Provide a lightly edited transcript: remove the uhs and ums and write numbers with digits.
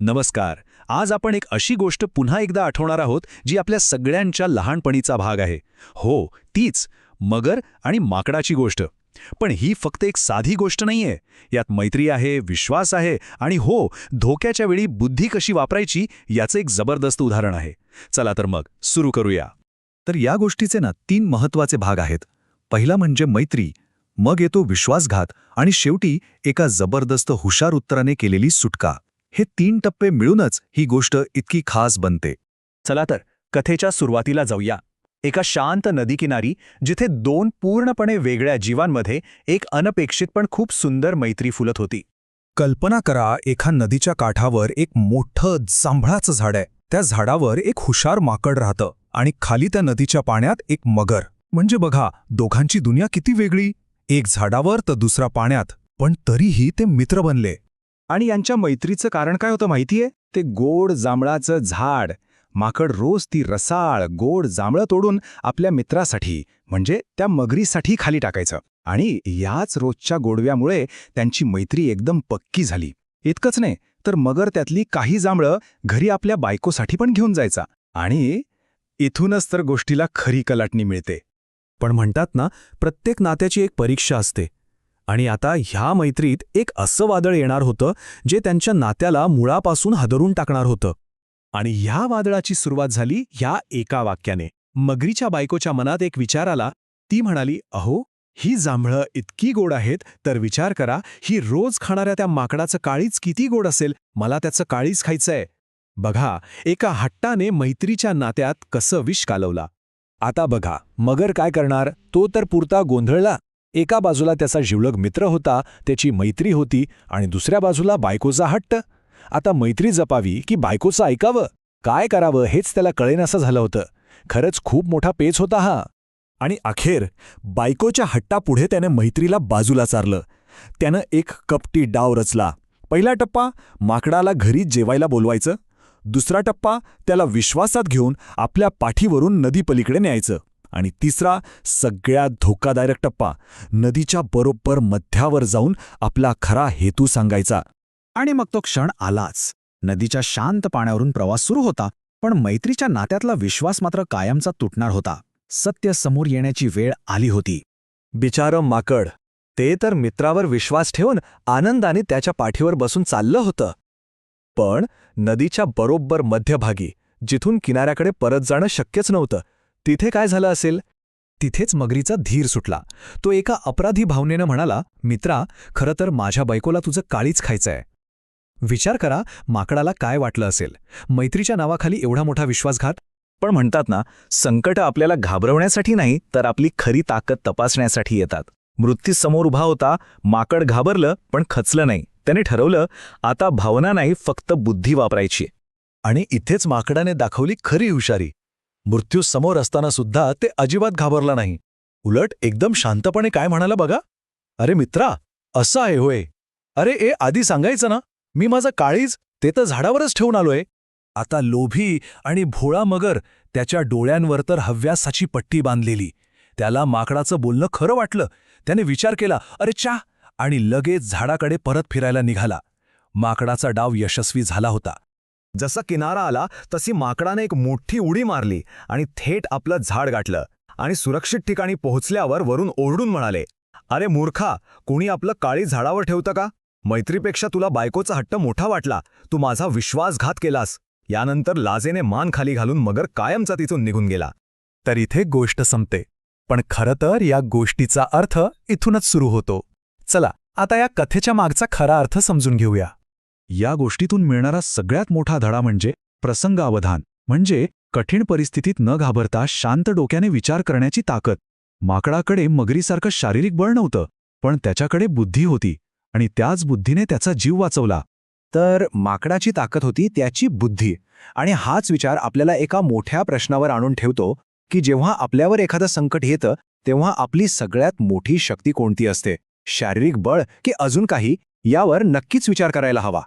नमस्कार. आज आपण एक अशी गोष्ट पुन्हा एकदा आठवणार आहोत जी आपल्या सगळ्यांच्या लहानपणीचा भाग आहे. हो, तीच मगर आणि माकडाची गोष्ट. पण ही फक्त एक साधी गोष्ट नाहीये. यात मैत्री आहे, विश्वास आहे आणि हो, धोक्याच्या वेळी बुद्धी कशी वापरायची याचं एक जबरदस्त उदाहरण आहे. चला तर मग सुरू करूया. तर या गोष्टीचे 3 महत्वाचे भाग आहेत. पहिला म्हणजे मैत्री, मग येतो विश्वासघात आणि शेवटी एका जबरदस्त हुशार उत्तराने केलेली सुटका. हे 3 टप्पे मिळूनच ही गोष्ट इतकी खास बनते. चला तर कथेच्या सुरुवातीला जाऊया. एका शांत नदीकिनारी जिथे 2 पूर्णपणे वेगळ्या जीवांमध्ये एक अनपेक्षित पण खूप सुंदर मैत्री फुलत होती. कल्पना करा, एका नदीच्या काठावर एक मोठं जांभळाचं झाड आहे. त्या झाडावर एक हुशार माकड राहतं आणि खाली त्या नदीच्या पाण्यात एक मगर. म्हणजे बघा, दोघांची दुनिया किती वेगळी. एक झाडावर तर दुसरा पाण्यात, पण तरीही ते मित्र बनले. आणि यांच्या मैत्रीचं कारण काय होतं माहितीये? ते गोड जांभळाचं झाड. माकड रोज ती रसाळ गोड जांभळं तोडून आपल्या मित्रासाठी म्हणजे त्या मगरीसाठी खाली टाकायचं. आणि याच रोजच्या गोडव्यामुळे त्यांची मैत्री एकदम पक्की झाली. इतकंच नाही तर मगर त्यातली काही जांभळं घरी आपल्या बायकोसाठी पण घेऊन जायचा. आणि इथूनच तर गोष्टीला खरी कलाटणी मिळते. पण म्हणतात ना, प्रत्येक नात्याची एक परीक्षा असते. आणि आता ह्या मैत्रीत एक असं वादळ येणार होतं जे त्यांच्या नात्याला मुळापासून हादरून टाकणार होतं. आणि ह्या वादळाची सुरुवात झाली ह्या एका वाक्याने. मगरीच्या बायकोच्या मनात एक विचार आला. ती म्हणाली, अहो, ही जांभळं इतकी गोड आहेत तर विचार करा, ही रोज खाणाऱ्या त्या माकडाचं काळीज किती गोड असेल. मला त्याचं काळीज खायचंय. बघा, एका हट्टाने मैत्रीच्या नात्यात कसं विष कालवला. आता बघा, मगर काय करणार? तो तर पुरता गोंधळला. एका बाजूला त्याचा जिवलग मित्र होता, त्याची मैत्री होती, आणि दुसऱ्या बाजूला बायकोचा हट्ट. आता मैत्री जपावी की बायकोचं ऐकावं? काय करावं हेच त्याला कळेनासं झालं होतं. खरंच खूप मोठा पेच होता हा. आणि अखेर बायकोच्या हट्टापुढे त्याने मैत्रीला बाजूला सारलं. त्यानं एक कपटी डाव रचला. पहिला टप्पा, माकडाला घरी जेवायला बोलवायचं. दुसरा टप्पा, त्याला विश्वासात घेऊन आपल्या पाठीवरून नदीपलीकडे न्यायचं. आणि तिसरा, सगळ्यात धोकादायक टप्पा, नदीच्या बरोबर मध्यावर जाऊन आपला खरा हेतू सांगायचा. आणि मग तो क्षण आलाच. नदीच्या शांत पाण्यावरून प्रवास सुरू होता, पण मैत्रीच्या नात्यातला विश्वास मात्र कायमचा तुटणार होता. सत्य समोर येण्याची वेळ आली होती. बिचारं माकड, ते तर मित्रावर विश्वास ठेवून आनंदाने त्याच्या पाठीवर बसून चाललं होतं. पण नदीच्या बरोबर मध्यभागी, जिथून किनाऱ्याकडे परत जाणं शक्यच नव्हतं, तिथे काय झालं असेल? तिथेच मगरीचा धीर सुटला. तो एका अपराधी भावनेनं म्हणाला, मित्रा, खरं तर माझ्या बायकोला तुझं काळीच खायचंय. विचार करा, माकडाला काय वाटलं असेल. मैत्रीच्या नावाखाली एवढा मोठा विश्वासघात. पण म्हणतात ना, संकट आपल्याला घाबरवण्यासाठी नाही तर आपली खरी ताकद तपासण्यासाठी येतात. मृत्यू समोर उभा होता. माकड घाबरलं पण खचलं नाही. त्याने ठरवलं, आता भावना नाही, फक्त बुद्धी वापरायची. आणि इथेच माकडाने दाखवली खरी हुशारी. मृत्यू समोर असताना सुद्धा ते अजिबात घाबरला नाही. उलट एकदम शांतपणे काय म्हणाला बघा, अरे मित्रा, असं आहे होय. अरे आधी सांगायचं ना, मी माझं काळीज ते तर झाडावरच ठेवून आलोय. आता लोभी आणि भोळा मगर, त्याच्या डोळ्यांवर तर हव्यासाची पट्टी बांधलेली. त्याला माकडाचं बोलणं खरं वाटलं. त्याने विचार केला, अरे चा, आणि लगेच झाडाकडे परत फिरायला निघाला. माकडाचा डाव यशस्वी झाला होता. जसा किनारा आला तशी माकडाने एक मोठी उडी मारली आणि थेट आपलं झाड गाठलं. आणि सुरक्षित ठिकाणी पोहोचल्यावर वरून ओरडून म्हणाले, अरे मूर्खा, कोणी आपलं काळी झाडावर ठेवतं का? मैत्रीपेक्षा तुला बायकोचा हट्ट मोठा वाटला. तू माझा विश्वासघात केलास. यानंतर लाजेने मान खाली घालून मगर कायमचा तिथून निघून गेला. तर इथे गोष्ट संपते. पण खरं तर या गोष्टीचा अर्थ इथूनच सुरू होतो. चला आता या कथेच्या मागचा खरा अर्थ समजून घेऊया. या गोष्टीतून मिळणारा सगळ्यात मोठा धडा म्हणजे प्रसंगावधान. म्हणजे कठीण परिस्थितीत न घाबरता शांत डोक्याने विचार करण्याची ताकद. माकडाकडे मगरीसारखं शारीरिक बळ नव्हतं, पण त्याच्याकडे बुद्धी होती आणि त्याच बुद्धीने त्याचा जीव वाचवला. तर माकडाची ताकद होती त्याची बुद्धी. आणि हाच विचार आपल्याला एका मोठ्या प्रश्नावर आणून ठेवतो की जेव्हा आपल्यावर एखादं संकट येतं तेव्हा आपली सगळ्यात मोठी शक्ती कोणती असते? शारीरिक बळ की अजून काही? यावर नक्कीच विचार करायला हवा.